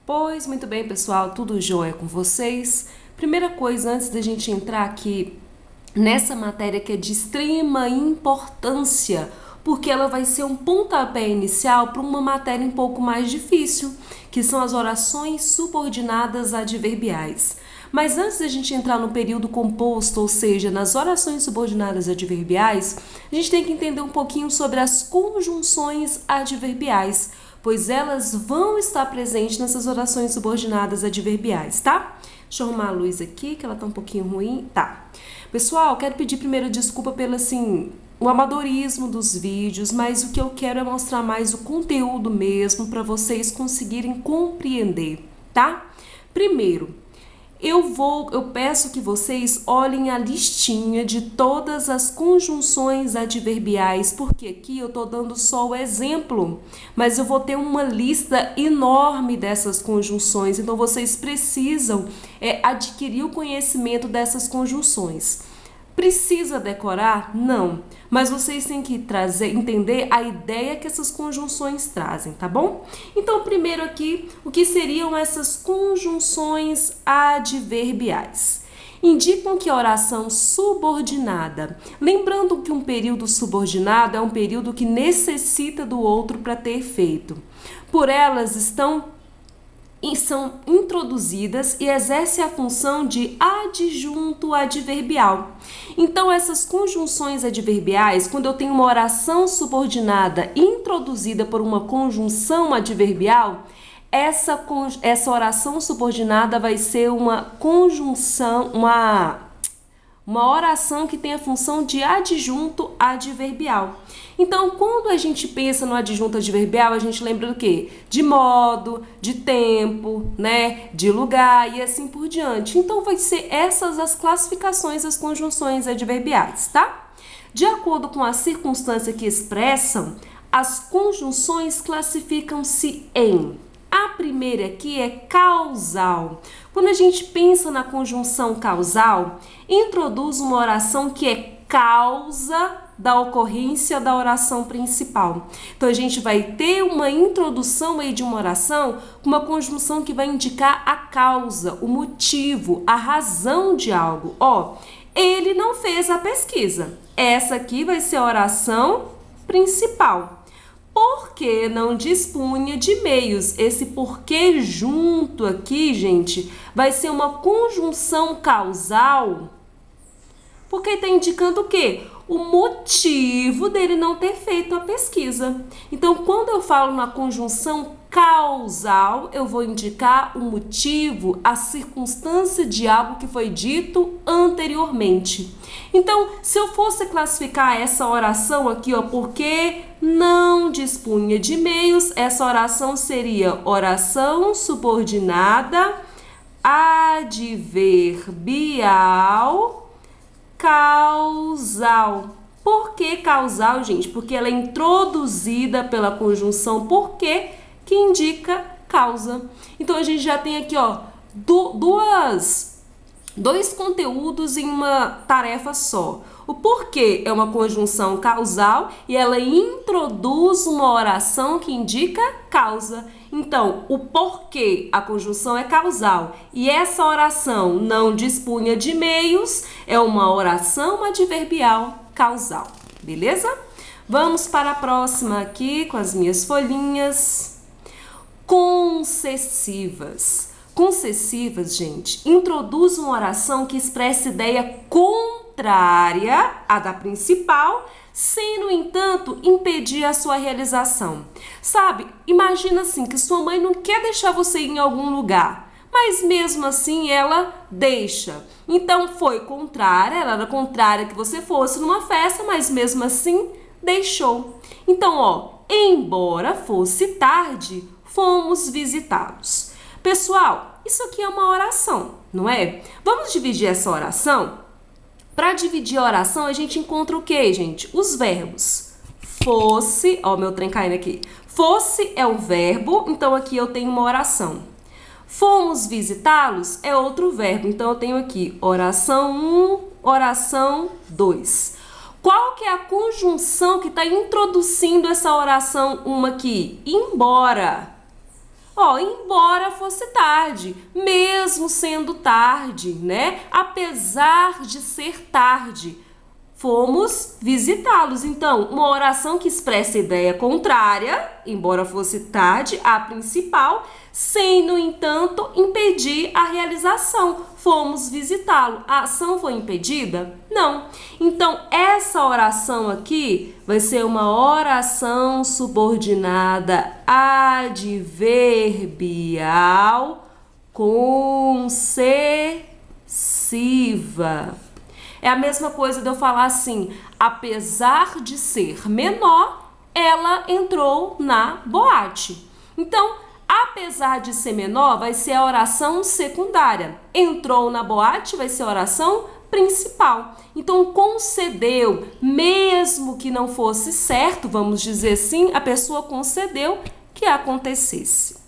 Pois, muito bem, pessoal, tudo jóia com vocês? Primeira coisa, antes da gente entrar aqui nessa matéria que é de extrema importância, porque ela vai ser um pontapé inicial para uma matéria um pouco mais difícil, que são as orações subordinadas adverbiais. Mas antes da gente entrar no período composto, ou seja, nas orações subordinadas adverbiais, a gente tem que entender um pouquinho sobre as conjunções adverbiais, pois elas vão estar presentes nessas orações subordinadas adverbiais, tá? Deixa eu arrumar a luz aqui, que ela tá um pouquinho ruim. Tá. Pessoal, quero pedir primeiro desculpa pelo, o amadorismo dos vídeos, mas o que eu quero é mostrar mais o conteúdo mesmo para vocês conseguirem compreender, tá? Primeiro, eu peço que vocês olhem a listinha de todas as conjunções adverbiais, porque aqui eu tô dando só o exemplo, mas eu vou ter uma lista enorme dessas conjunções, então vocês precisam adquirir o conhecimento dessas conjunções. Precisa decorar? Não. Mas vocês têm que entender a ideia que essas conjunções trazem, tá bom? Então, primeiro aqui, o que seriam essas conjunções adverbiais? Indicam que a oração subordinada, lembrando que um período subordinado é um período que necessita do outro para ter efeito. Por elas são introduzidas e exercem a função de adjunto adverbial. Então, essas conjunções adverbiais, quando eu tenho uma oração subordinada introduzida por uma conjunção adverbial, essa oração subordinada vai ser uma conjunção, uma oração que tem a função de adjunto adverbial. Então, quando a gente pensa no adjunto adverbial, a gente lembra do quê? De modo, de tempo, né? De lugar e assim por diante. Então, vai ser essas as classificações das conjunções adverbiais, tá? De acordo com a circunstância que expressam, as conjunções classificam-se em... A primeira aqui é causal. Quando a gente pensa na conjunção causal, introduz uma oração que é causa da ocorrência da oração principal. Então, a gente vai ter uma introdução aí de uma oração com uma conjunção que vai indicar a causa, o motivo, a razão de algo. Ó, ele não fez a pesquisa. Essa aqui vai ser a oração principal. Porque não dispunha de meios. Esse porque junto aqui, gente, vai ser uma conjunção causal, porque está indicando o quê? O motivo dele não ter feito a pesquisa. Então, quando eu falo na conjunção causal, eu vou indicar o motivo, a circunstância de algo que foi dito anteriormente. Então, se eu fosse classificar essa oração aqui, ó, porque não dispunha de meios, essa oração seria oração subordinada adverbial causal. Por que causal, gente? Porque ela é introduzida pela conjunção porque, que indica causa. Então, a gente já tem aqui, ó, dois conteúdos em uma tarefa só. O porquê é uma conjunção causal e ela introduz uma oração que indica causa. Então, o porquê, a conjunção é causal e essa oração não dispunha de meios, é uma oração adverbial causal, beleza? Vamos para a próxima aqui com as minhas folhinhas. Concessivas. Concessivas, gente, introduz uma oração que expressa ideia contrária à da principal, sem, no entanto, impedir a sua realização. Sabe, imagina assim, que sua mãe não quer deixar você ir em algum lugar, mas mesmo assim ela deixa. Então, foi contrária, ela era contrária que você fosse numa festa, mas mesmo assim deixou. Então, ó, embora fosse tarde, fomos visitá-los. Pessoal, isso aqui é uma oração, não é? Vamos dividir essa oração? Para dividir a oração, a gente encontra o quê, gente? Os verbos. Fosse, ó, meu trem caindo aqui. Fosse é o verbo, então aqui eu tenho uma oração. Fomos visitá-los é outro verbo, então eu tenho aqui oração 1, oração 2. Qual que é a conjunção que está introduzindo essa oração 1 aqui? Embora. Ó, embora fosse tarde, mesmo sendo tarde, né? Apesar de ser tarde, fomos visitá-los. Então, uma oração que expressa a ideia contrária, embora fosse tarde, à principal, sem, no entanto, impedir a realização. Fomos visitá-lo. A ação foi impedida? Não. Então, essa oração aqui vai ser uma oração subordinada adverbial concessiva. É a mesma coisa de eu falar assim, apesar de ser menor, ela entrou na boate. Então, apesar de ser menor, vai ser a oração secundária. Entrou na boate, vai ser a oração principal. Então, concedeu, mesmo que não fosse certo, vamos dizer assim, a pessoa concedeu que acontecesse.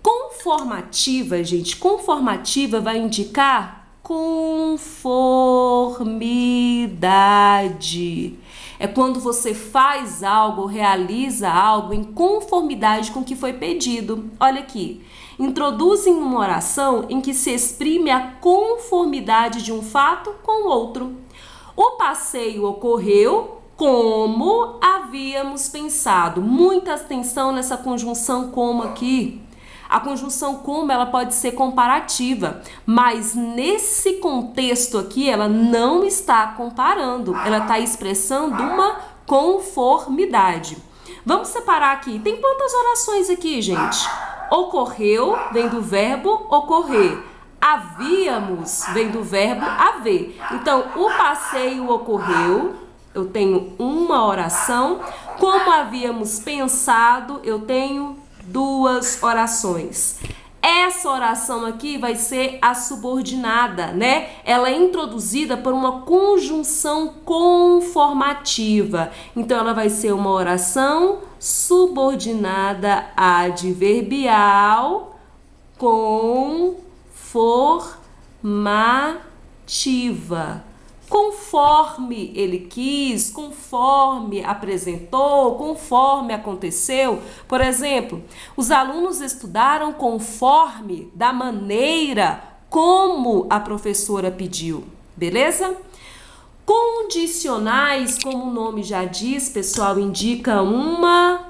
Conformativa, gente, conformativa vai indicar conformidade. É quando você faz algo, realiza algo em conformidade com o que foi pedido. Olha aqui, introduzem uma oração em que se exprime a conformidade de um fato com o outro. O passeio ocorreu como havíamos pensado. Muita atenção nessa conjunção como aqui. A conjunção como ela pode ser comparativa, mas nesse contexto aqui ela não está comparando, ela está expressando uma conformidade. Vamos separar aqui, tem quantas orações aqui, gente? Ocorreu vem do verbo ocorrer, havíamos vem do verbo haver. Então, o passeio ocorreu, eu tenho uma oração, como havíamos pensado, eu tenho duas orações. Essa oração aqui vai ser a subordinada, né? Ela é introduzida por uma conjunção conformativa. Então, ela vai ser uma oração subordinada adverbial conformativa. Conforme ele quis, conforme apresentou, conforme aconteceu. Por exemplo, os alunos estudaram conforme, da maneira como a professora pediu, beleza? Condicionais, como o nome já diz, pessoal, indica uma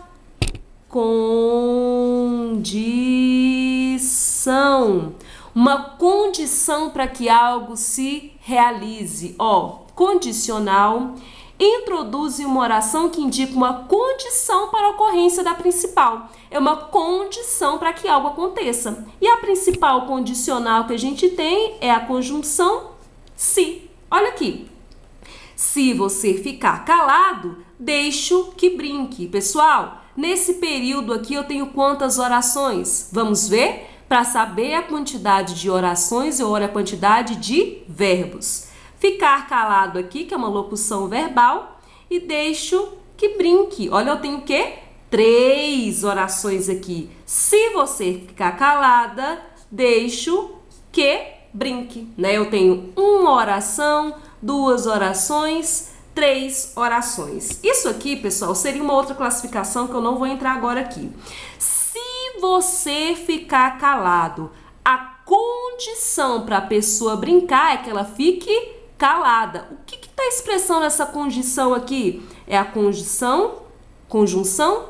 condição. Uma condição para que algo se realize. Ó, condicional introduz uma oração que indica uma condição para a ocorrência da principal. É uma condição para que algo aconteça. E a principal condicional que a gente tem é a conjunção se. Olha aqui. Se você ficar calado, deixo que brinque. Pessoal, nesse período aqui eu tenho quantas orações? Vamos ver? Para saber a quantidade de orações, eu olho a quantidade de verbos. Ficar calado aqui, que é uma locução verbal, e deixo que brinque. Olha, eu tenho o quê? 3 orações aqui. Se você ficar calada, deixo que brinque, né? Eu tenho uma oração, 2 orações, 3 orações. Isso aqui, pessoal, seria uma outra classificação que eu não vou entrar agora aqui. Se você ficar calado, a condição para a pessoa brincar é que ela fique calada. O que está expressando essa condição aqui? É a conjunção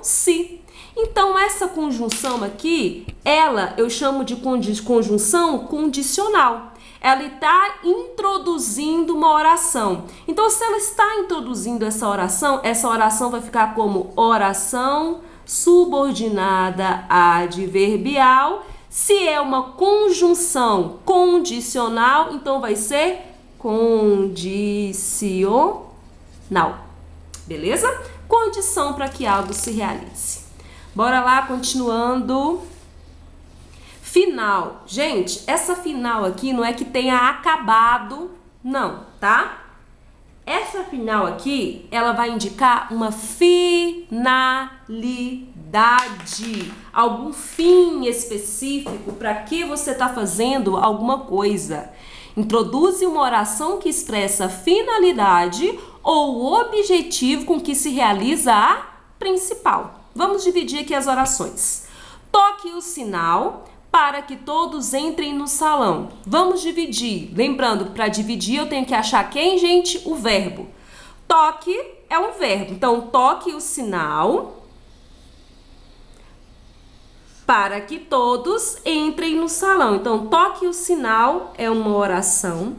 se. Então, essa conjunção aqui, ela eu chamo de conjunção condicional. Ela está introduzindo uma oração. Então, se ela está introduzindo essa oração vai ficar como oração subordinada adverbial. Se é uma conjunção condicional, então vai ser condicional. Beleza? Condição para que algo se realize. Bora lá, continuando. Final. Gente, essa final aqui não é que tenha acabado, não, tá? Essa final aqui, ela vai indicar uma finalidade, algum fim específico para que você está fazendo alguma coisa. Introduz uma oração que expressa a finalidade ou o objetivo com que se realiza a principal. Vamos dividir aqui as orações. Toque o sinal para que todos entrem no salão. Vamos dividir. Lembrando que para dividir eu tenho que achar quem, gente? O verbo. Toque é um verbo. Então, toque o sinal para que todos entrem no salão. Então, toque o sinal é uma oração.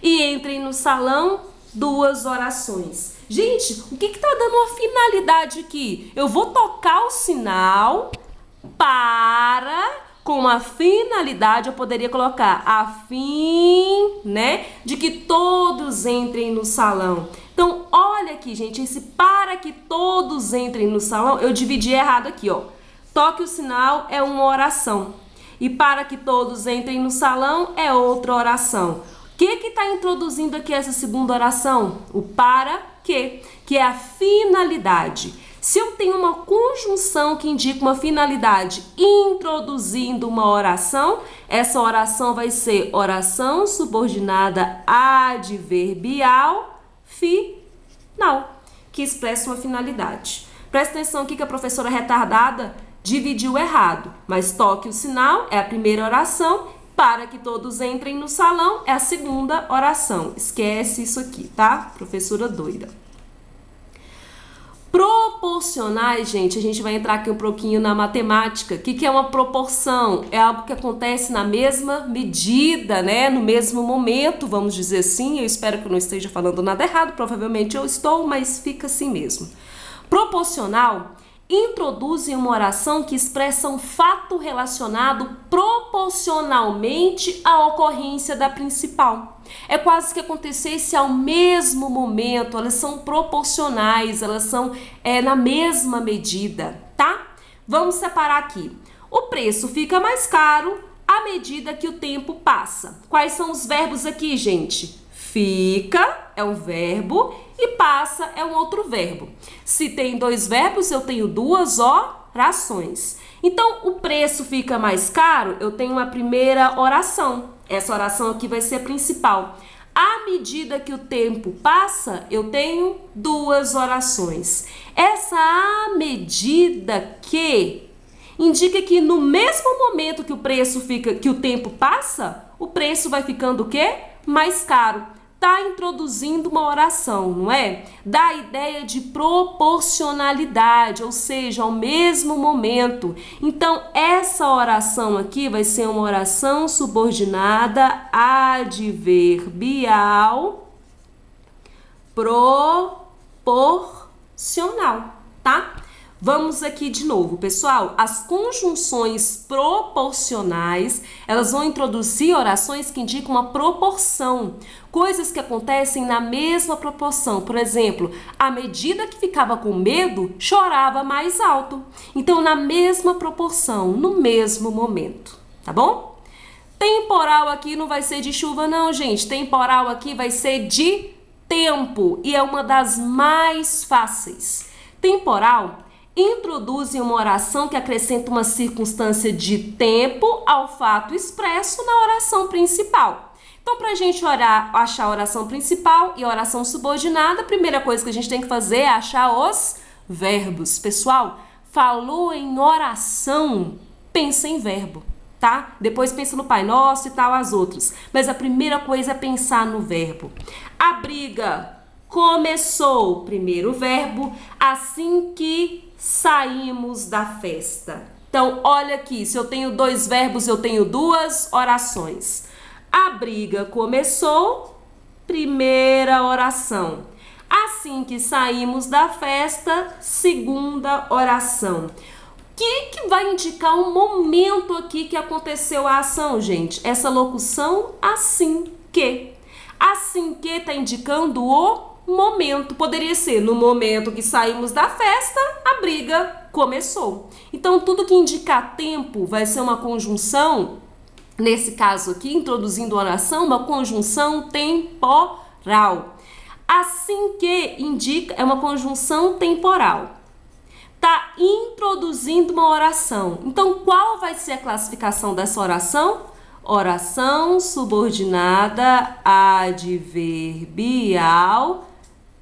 E entrem no salão, 2 orações. Gente, o que tá dando uma finalidade aqui? Eu vou tocar o sinal para, com a finalidade, eu poderia colocar a fim, né, de que todos entrem no salão. Então, olha aqui, gente, esse para que todos entrem no salão, eu dividi errado aqui, ó. Toque o sinal é uma oração. E para que todos entrem no salão é outra oração. O que está introduzindo aqui essa segunda oração? O para que é a finalidade. Se eu tenho uma conjunção que indica uma finalidade introduzindo uma oração, essa oração vai ser oração subordinada adverbial final, que expressa uma finalidade. Presta atenção aqui que a professora retardada dividiu errado, mas toque o sinal é a primeira oração, para que todos entrem no salão é a segunda oração. Esquece isso aqui, tá? Professora doida. Proporcionais, gente, a gente vai entrar aqui um pouquinho na matemática. O que é uma proporção? É algo que acontece na mesma medida, né? No mesmo momento, vamos dizer assim. Eu espero que eu não esteja falando nada errado, provavelmente eu estou, mas fica assim mesmo. Proporcional introduzem uma oração que expressa um fato relacionado proporcionalmente à ocorrência da principal. É quase que acontecesse ao mesmo momento, elas são proporcionais, elas são na mesma medida, tá? Vamos separar aqui. O preço fica mais caro à medida que o tempo passa. Quais são os verbos aqui, gente? Fica é um verbo e passa é um outro verbo. Se tem 2 verbos, eu tenho 2 orações. Então, o preço fica mais caro, eu tenho uma primeira oração. Essa oração aqui vai ser a principal. À medida que o tempo passa, eu tenho 2 orações. Essa à medida que indica que no mesmo momento que o preço fica, que o tempo passa, o preço vai ficando o quê? Mais caro. Está introduzindo uma oração, não é? Dá a ideia de proporcionalidade, ou seja, ao mesmo momento. Então, essa oração aqui vai ser uma oração subordinada adverbial proporcional, tá? Vamos aqui de novo, pessoal. As conjunções proporcionais, elas vão introduzir orações que indicam uma proporção, coisas que acontecem na mesma proporção. Por exemplo, à medida que ficava com medo, chorava mais alto. Então, na mesma proporção, no mesmo momento, tá bom? Temporal aqui não vai ser de chuva não, gente. Temporal aqui vai ser de tempo e é uma das mais fáceis. Temporal introduzem uma oração que acrescenta uma circunstância de tempo ao fato expresso na oração principal. Então, para a gente achar a oração principal e a oração subordinada, a primeira coisa que a gente tem que fazer é achar os verbos. Pessoal, falou em oração, pensa em verbo, tá? Depois pensa no Pai Nosso e tal, as outras. Mas a primeira coisa é pensar no verbo. A briga começou, primeiro verbo, assim que saímos da festa. Então, olha aqui, se eu tenho 2 verbos, eu tenho 2 orações. A briga começou, primeira oração. Assim que saímos da festa, segunda oração. O que vai indicar um momento aqui que aconteceu a ação, gente? Essa locução, assim que. Assim que está indicando o momento. Poderia ser no momento que saímos da festa, a briga começou. Então, tudo que indica tempo vai ser uma conjunção, nesse caso aqui, introduzindo a oração, uma conjunção temporal. Assim que indica, é uma conjunção temporal. Tá introduzindo uma oração. Então, qual vai ser a classificação dessa oração? Oração subordinada adverbial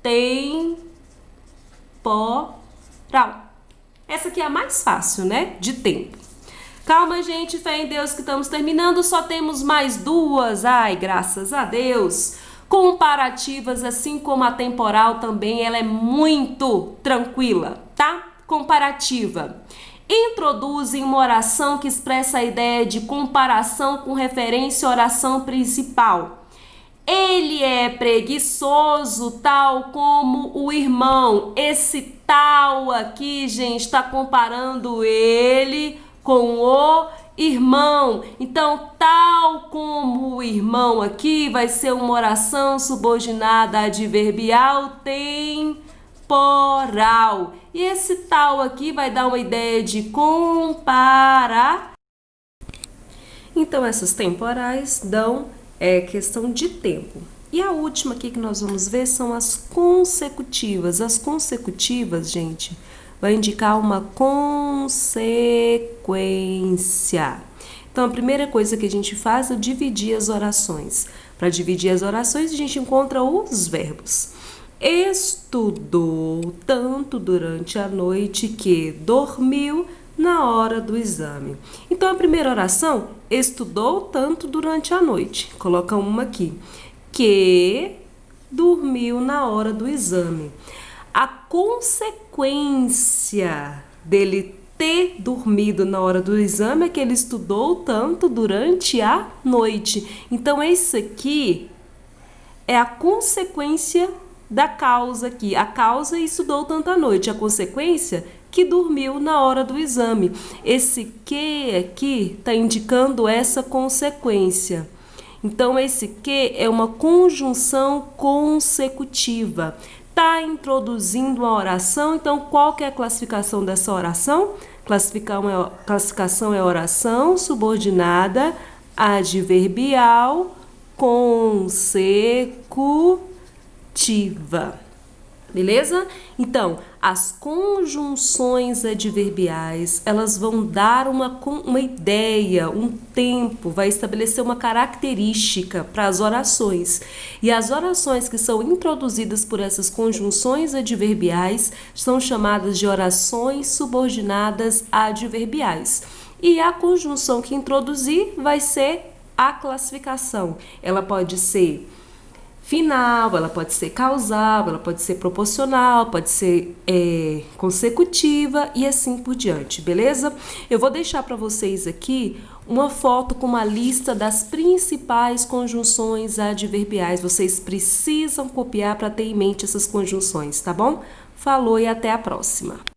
temporal. Essa aqui é a mais fácil, né? De tempo. Calma, gente, fé em Deus que estamos terminando, só temos mais duas. Ai, graças a Deus. Comparativas, assim como a temporal também, ela é muito tranquila, tá? Comparativa. Introduzem uma oração que expressa a ideia de comparação com referência à oração principal. Ele é preguiçoso, tal como o irmão. Esse tal aqui, gente, está comparando ele com o irmão. Então, tal como o irmão aqui vai ser uma oração subordinada adverbial temporal. E esse tal aqui vai dar uma ideia de comparar. Então, essas temporais dão questão de tempo. E a última aqui que nós vamos ver são as consecutivas. As consecutivas, gente, vai indicar uma consequência. Então, a primeira coisa que a gente faz é dividir as orações. Para dividir as orações, a gente encontra os verbos. Estudou tanto durante a noite que dormiu na hora do exame. Então, a primeira oração, estudou tanto durante a noite. Coloca uma aqui. Que dormiu na hora do exame. A consequência dele ter dormido na hora do exame é que ele estudou tanto durante a noite. Então, esse aqui é a consequência da causa aqui. A causa estudou tanto à noite. A consequência que dormiu na hora do exame. Esse que aqui está indicando essa consequência. Então, esse que é uma conjunção consecutiva. Está introduzindo uma oração, então qual que é a classificação dessa oração? Classificação é oração subordinada adverbial consecutiva. Beleza? Então, as conjunções adverbiais, elas vão dar uma ideia, um tempo, vai estabelecer uma característica para as orações. E as orações que são introduzidas por essas conjunções adverbiais são chamadas de orações subordinadas adverbiais. E a conjunção que introduzir vai ser a classificação. Ela pode ser final, ela pode ser causal, ela pode ser proporcional, pode ser consecutiva e assim por diante, beleza? Eu vou deixar para vocês aqui uma foto com uma lista das principais conjunções adverbiais. Vocês precisam copiar para ter em mente essas conjunções, tá bom? Falou e até a próxima!